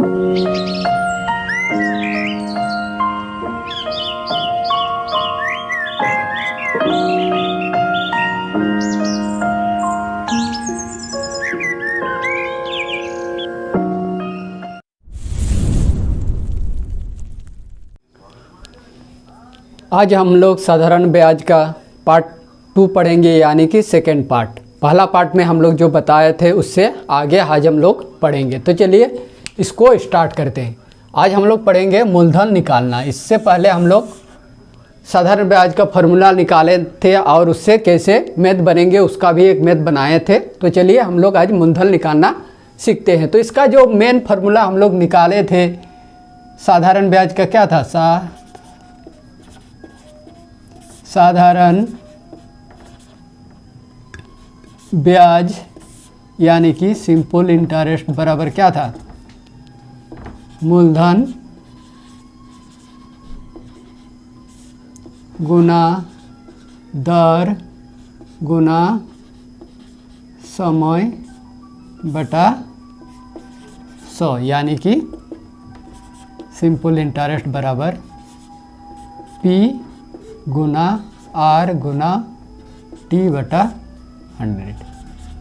आज हम लोग साधारण ब्याज का पार्ट 2 पढ़ेंगे, यानी कि सेकेंड पार्ट। पहला पार्ट में हम लोग जो बताए थे उससे आगे आज हम लोग पढ़ेंगे। तो चलिए इसको स्टार्ट करते हैं। आज हम लोग पढ़ेंगे मूलधन निकालना। इससे पहले हम लोग साधारण ब्याज का फॉर्मूला निकाले थे और उससे कैसे मेथ बनेंगे उसका भी एक मेथ बनाए थे। तो चलिए हम लोग आज मूलधन निकालना सीखते हैं। तो इसका जो मेन फार्मूला हम लोग निकाले थे साधारण ब्याज का क्या था? साधारण ब्याज यानी कि सिंपल इंटरेस्ट बराबर क्या था? मूलधन गुना दर गुना समय बटा 100, यानी कि सिंपल इंटरेस्ट बराबर P गुना R गुना T बटा 100।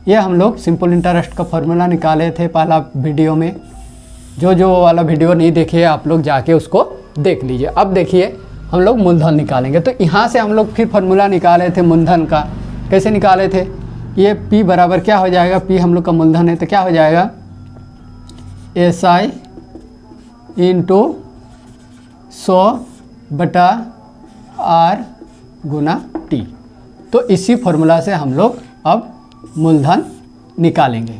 ये हम लोग सिंपल इंटरेस्ट का फॉर्मूला निकाले थे पहला वीडियो में। जो वाला वीडियो नहीं देखे आप लोग जाके उसको देख लीजिए। अब देखिए हम लोग मूलधन निकालेंगे। तो यहाँ से हम लोग फिर फार्मूला निकाले थे मूलधन का। कैसे निकाले थे? ये P बराबर क्या हो जाएगा? P हम लोग का मूलधन है तो क्या हो जाएगा? SI इंटू 100 बटा R गुना T। तो इसी फॉर्मूला से हम लोग अब मूलधन निकालेंगे।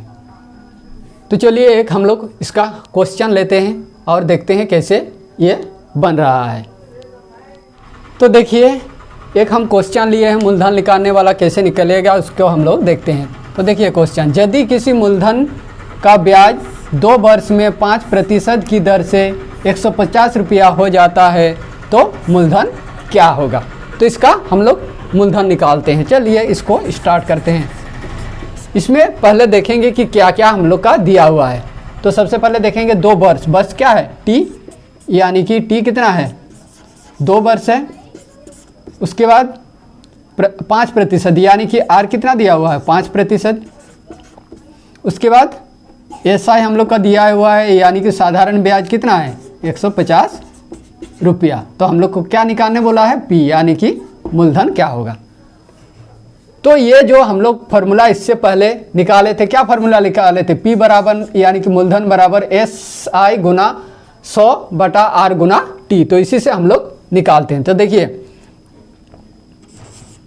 तो चलिए एक हम लोग इसका क्वेश्चन लेते हैं और देखते हैं कैसे ये बन रहा है। तो देखिए एक हम क्वेश्चन लिए हैं, मूलधन निकालने वाला कैसे निकलेगा उसको हम लोग देखते हैं। तो देखिए क्वेश्चन, यदि किसी मूलधन का ब्याज 2 वर्ष में 5% की दर से 150 रुपया हो जाता है तो मूलधन क्या होगा? तो इसका हम लोग मूलधन निकालते हैं। चलिए इसको स्टार्ट करते हैं। इसमें पहले देखेंगे कि क्या क्या हम लोग का दिया हुआ है। तो सबसे पहले देखेंगे 2 वर्ष। वर्ष क्या है? T, यानी कि T कितना है? 2 वर्ष है। उसके बाद 5% यानी कि R कितना दिया हुआ है? 5%। उसके बाद SI हम लोग का दिया हुआ है, यानी कि साधारण ब्याज कितना है? 150 रुपया। तो हम लोग को क्या निकालने बोला है? P, यानी कि मूलधन क्या होगा। तो ये जो हम लोग फार्मूला इससे पहले निकाले थे, क्या फार्मूला निकाले थे? P बराबर यानी कि मूलधन बराबर SI गुना 100 बटा R गुना T। तो इसी से हम लोग निकालते हैं। तो देखिए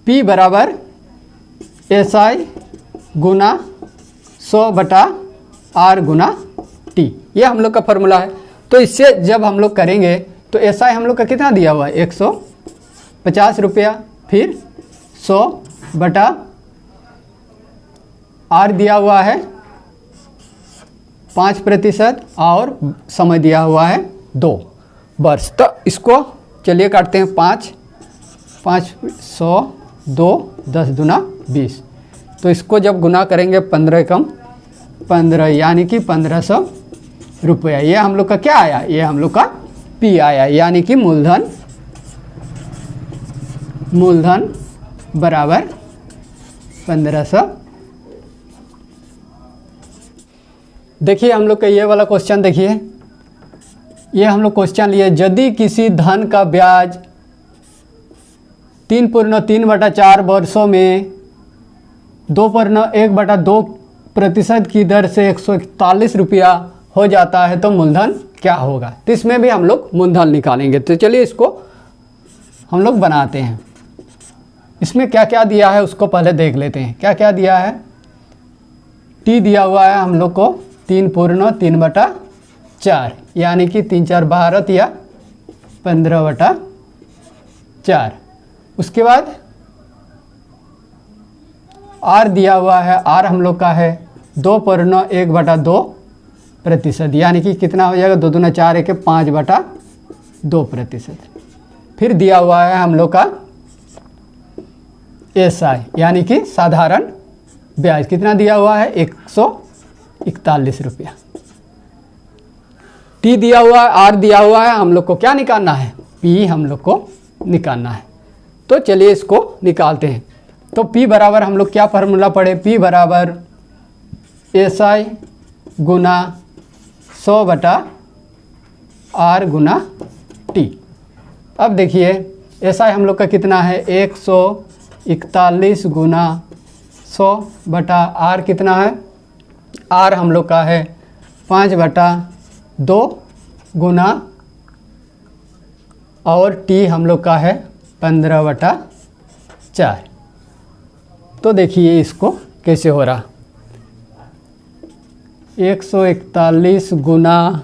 P बराबर SI गुना 100 बटा R गुना T, ये हम लोग का फार्मूला है। तो इससे जब हम लोग करेंगे तो SI हम लोग का कितना दिया हुआ है? 150 रुपया। फिर 100 बटा R दिया हुआ है 5% और समय दिया हुआ है 2 वर्ष। तो इसको चलिए काटते हैं। 5 100 2 10 दूना 20। तो इसको जब गुना करेंगे 15 कम 15, यानी कि 1500 रुपया। ये हम लोग का क्या आया? ये हम लोग का P आया, यानी कि मूलधन बराबर 1500। देखिए हम लोग का ये वाला क्वेश्चन देखिए। ये हम लोग क्वेश्चन लिए, यदि किसी धन का ब्याज 3.3/4 वर्षों में 2.1/2% की दर से 141 रुपया हो जाता है तो मूलधन क्या होगा? तो इसमें भी हम लोग मूलधन निकालेंगे। तो चलिए इसको हम लोग बनाते हैं। इसमें क्या क्या दिया है उसको पहले देख लेते हैं। क्या क्या दिया है? T दिया हुआ है हम लोग को 3.3/4, यानी कि 3 4 12 या 15/4। उसके बाद R दिया हुआ है, R हम लोग का है 2.1/2%, यानी कि कितना हो जाएगा? 2 दूना 4 1 5/2%। फिर दिया हुआ है हम लोग का SI, यानी कि साधारण ब्याज कितना दिया हुआ है? 141 रुपया। टी दिया हुआ है, आर दिया हुआ है, हम लोग को क्या निकालना है, पी हम लोग को निकालना है। तो चलिए इसको निकालते हैं। तो P बराबर हम लोग क्या फार्मूला पढ़े, P बराबर SI गुना 100/R गुना T। अब देखिए SI हम लोग का कितना है, 141 गुना 100/R कितना है, R हम लोग का है 5/2 गुना और T हम लोग का है 15/4। तो देखिए इसको कैसे हो रहा, 141 गुना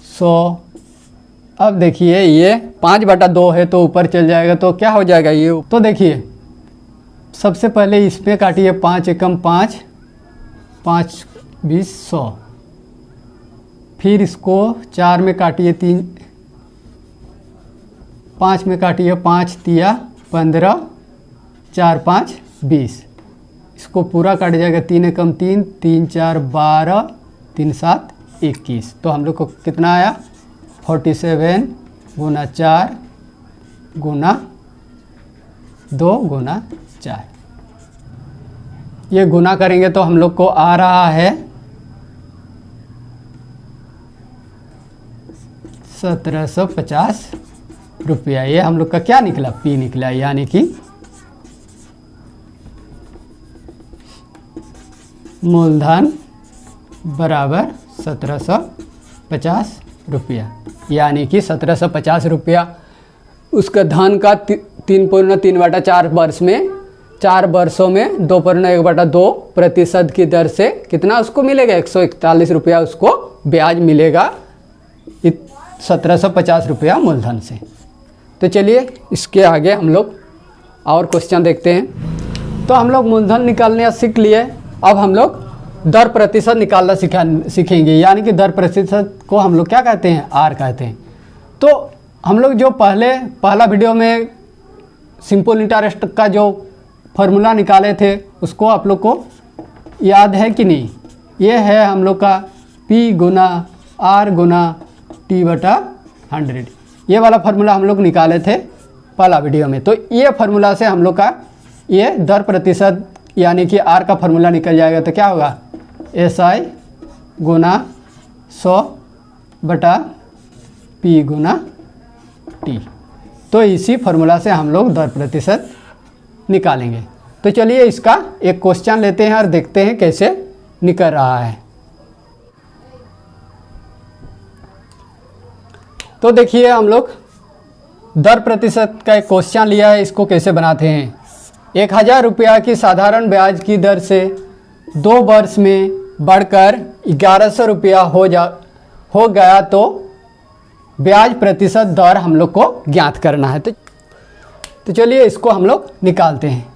100। अब देखिए ये 5/2 है तो ऊपर चल जाएगा, तो क्या हो जाएगा ये। तो देखिए सबसे पहले इसमें काटिए, 5 एकम 5, 5 20 100। फिर इसको 4 में काटिए, 3 5 में काटिए, 5 तिया 15, 4 5 20। इसको पूरा काट जाएगा, 3 एकम 3, 3 4 12, 3 7 21। तो हम लोग को कितना आया, 47 गुना 4 गुना 2 गुना 4। ये गुना करेंगे तो हम लोग को आ रहा है 1750 रुपया। ये हम लोग का क्या निकला, P निकला, यानी कि मूलधन बराबर 1750 रुपया, यानी कि 1750 रुपया उसका धन का 3.3/4 वर्ष में, 4 वर्षों में 2.1/2% की दर से कितना उसको मिलेगा, 141 रुपया उसको ब्याज मिलेगा 1750 रुपया मूलधन से। तो चलिए इसके आगे हम लोग और क्वेश्चन देखते हैं। तो हम लोग मूलधन निकालने सीख लिए, अब हम लोग दर प्रतिशत निकालना सीखेंगे, यानी कि दर प्रतिशत को हम लोग क्या कहते हैं, आर कहते हैं। तो हम लोग जो पहला वीडियो में सिंपल इंटरेस्ट का जो फार्मूला निकाले थे उसको आप लोग को याद है कि नहीं। ये है हम लोग का P गुना R गुना T/100। ये वाला फार्मूला हम लोग निकाले थे पहला वीडियो में। तो ये फार्मूला से हम लोग का ये दर प्रतिशत यानी कि R का फार्मूला निकल जाएगा। तो क्या होगा, SI गुना 100/P गुना T। तो इसी फार्मूला से हम लोग दर प्रतिशत निकालेंगे। तो चलिए इसका एक क्वेश्चन लेते हैं और देखते हैं कैसे निकल रहा है। तो देखिए हम लोग दर प्रतिशत का एक क्वेश्चन लिया है, इसको कैसे बनाते हैं। 1000 रुपया की साधारण ब्याज की दर से 2 वर्ष में बढ़कर 1100 रुपया हो गया तो ब्याज प्रतिशत दर हम लोग को ज्ञात करना है। तो चलिए इसको हम लोग निकालते हैं।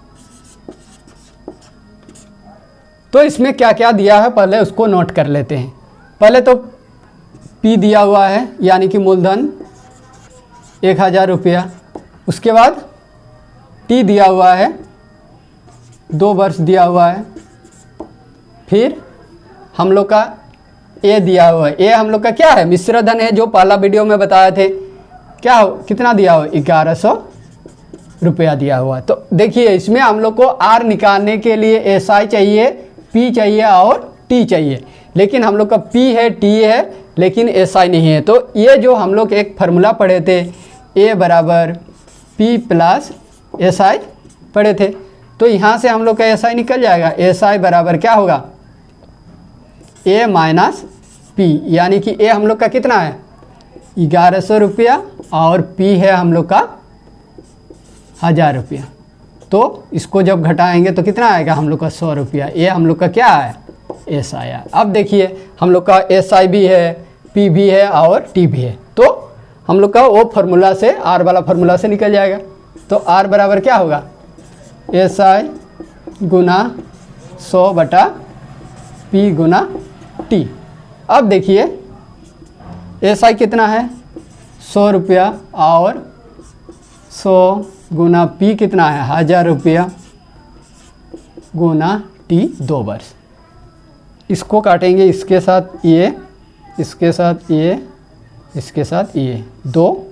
तो इसमें क्या क्या दिया है पहले उसको नोट कर लेते हैं। पहले तो P दिया हुआ है यानी कि मूलधन 1000 रुपया। उसके बाद T दिया हुआ है, 2 वर्ष दिया हुआ है। फिर हम लोग का A दिया हुआ है। A हम लोग का क्या है, मिश्र धन है, जो पहला वीडियो में बताए थे। क्या कितना दिया हुआ, 1100 रुपया दिया हुआ है। तो देखिए इसमें हम लोग को R निकालने के लिए SI चाहिए, P चाहिए और T चाहिए, लेकिन हम लोग का P है, T है, लेकिन SI नहीं है। तो ये जो हम लोग एक फार्मूला पढ़े थे, A बराबर P प्लस SI पढ़े थे, तो यहाँ से हम लोग का SI निकल जाएगा। SI बराबर क्या होगा, A माइनस P, यानी कि A हम लोग का कितना है 1100 रुपया और P है हम लोग का 1000 रुपया। तो इसको जब घटाएंगे तो कितना आएगा हम लोग का 100 रुपया। ये हम लोग का क्या है, SI है। अब देखिए हम लोग का SI भी है, P भी है और T भी है। तो हम लोग का वो फार्मूला से, R वाला फार्मूला से निकल जाएगा। तो R बराबर क्या होगा, SI गुना 100/P गुना T। अब देखिए SI कितना है 100 रुपया और 100 गुना P कितना है 1000 रुपया गुना T 2 वर्ष। इसको काटेंगे इसके साथ, ये इसके साथ ये, इसके साथ ये 2,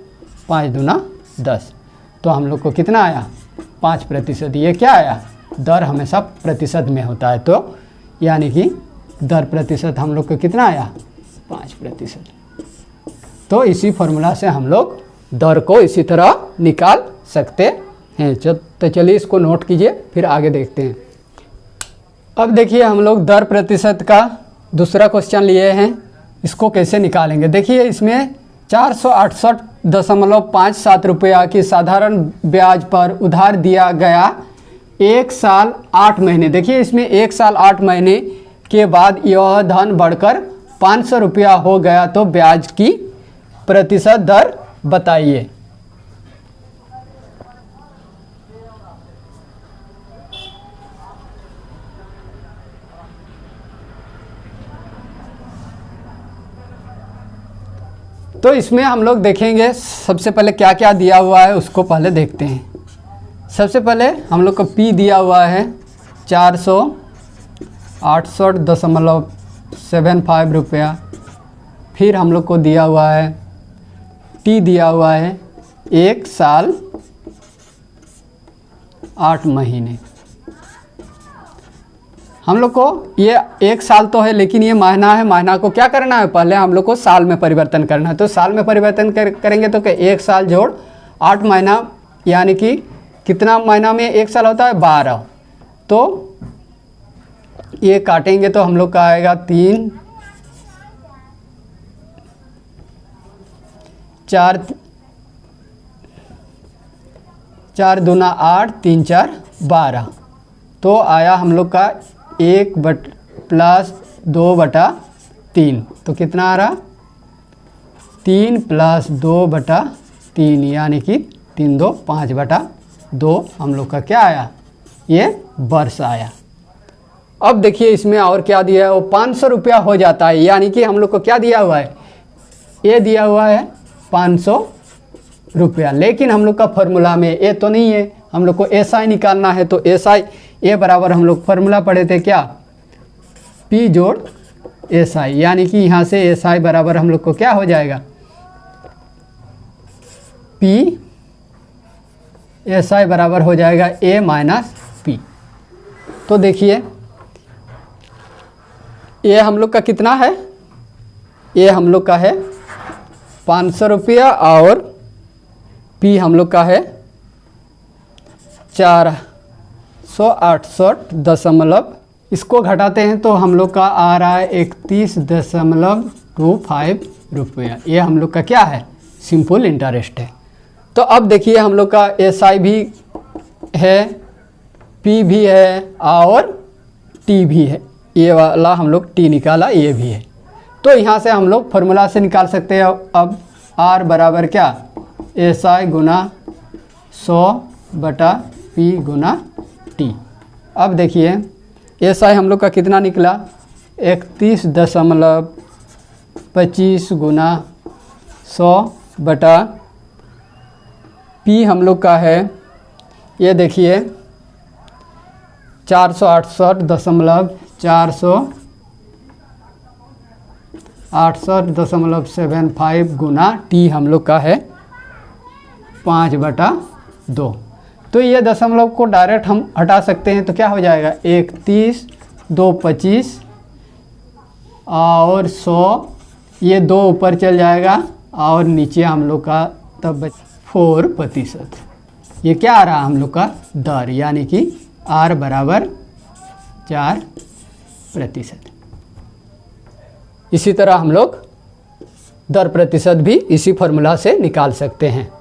5 दूना 10, तो हम लोग को कितना आया 5%। ये क्या आया, दर हमेशा प्रतिशत में होता है, तो यानी कि दर प्रतिशत हम लोग को कितना आया 5%। तो इसी फॉर्मूला से हम लोग दर को इसी तरह निकाल सकते हैं। तो चलिए इसको नोट कीजिए, फिर आगे देखते हैं। अब देखिए हम लोग दर प्रतिशत का दूसरा क्वेश्चन लिए हैं, इसको कैसे निकालेंगे। देखिए इसमें 468.57 रुपया की साधारण ब्याज पर उधार दिया गया 1 साल 8 महीने। देखिए इसमें 1 साल 8 महीने के बाद यह धन बढ़कर 500 रुपया हो गया, तो ब्याज की प्रतिशत दर बताइए। तो इसमें हम लोग देखेंगे सबसे पहले क्या क्या दिया हुआ है, उसको पहले देखते हैं। सबसे पहले हम लोग को P दिया हुआ है 468.75 रुपया। फिर हम लोग को दिया हुआ है T दिया हुआ है 1 साल 8 महीने। हम लोग को ये 1 साल तो है, लेकिन ये महीना है, महीना को क्या करना है, पहले हम लोग को साल में परिवर्तन करना है। तो साल में परिवर्तन करेंगे तो क्या 1 साल जोड़ 8 महीना, यानी कि कितना महीना में 1 साल होता है 12। तो ये काटेंगे तो हम लोग का आएगा 3 4 दूना 8, 3 4 12। तो आया हम लोग का 1 प्लस 2/3, तो कितना आ रहा 3 प्लस 2/3, यानी कि 3 2 5/2 हम लोग का क्या आया, ये वर्ष आया। अब देखिए इसमें और क्या दिया है, वो 500 रुपया हो जाता है, यानी कि हम लोग को क्या दिया हुआ है, ये दिया हुआ है 500 रुपया। लेकिन हम लोग का फॉर्मूला में ये तो नहीं है, हम लोग को SI निकालना है। तो SI ये बराबर हम लोग फॉर्मूला पढ़े थे क्या, P जोड़ SI, यानी कि यहाँ से SI बराबर हम लोग को क्या हो जाएगा, P SI बराबर हो जाएगा A माइनस P। तो देखिए ये हम लोग का कितना है, ये हम लोग का है 500 रुपया और P हम लोग का है 468. इसको घटाते हैं तो हम लोग का आ रहा है 31.25 रुपया। ये हम लोग का क्या है, सिंपल इंटरेस्ट है। तो अब देखिए हम लोग का SI भी है, P भी है और T भी है। ये वाला हम लोग T निकाला, ये भी है। तो यहाँ से हम लोग फॉर्मूला से निकाल सकते हैं। अब R बराबर क्या, SI गुना 100/P गुना T। अब देखिए SI हम लोग का कितना निकला, 31.25 गुना 100/P हम लोग का है, ये देखिए 468.75 गुना T हम लोग का है 5/2। तो ये दशमलव को डायरेक्ट हम हटा सकते हैं, तो क्या हो जाएगा 31, 2 25 और 100, ये 2 ऊपर चल जाएगा और नीचे हम लोग का तब 4%। ये क्या आ रहा है हम लोग का दर, यानी कि R बराबर 4%। इसी तरह हम लोग दर प्रतिशत भी इसी फॉर्मूला से निकाल सकते हैं।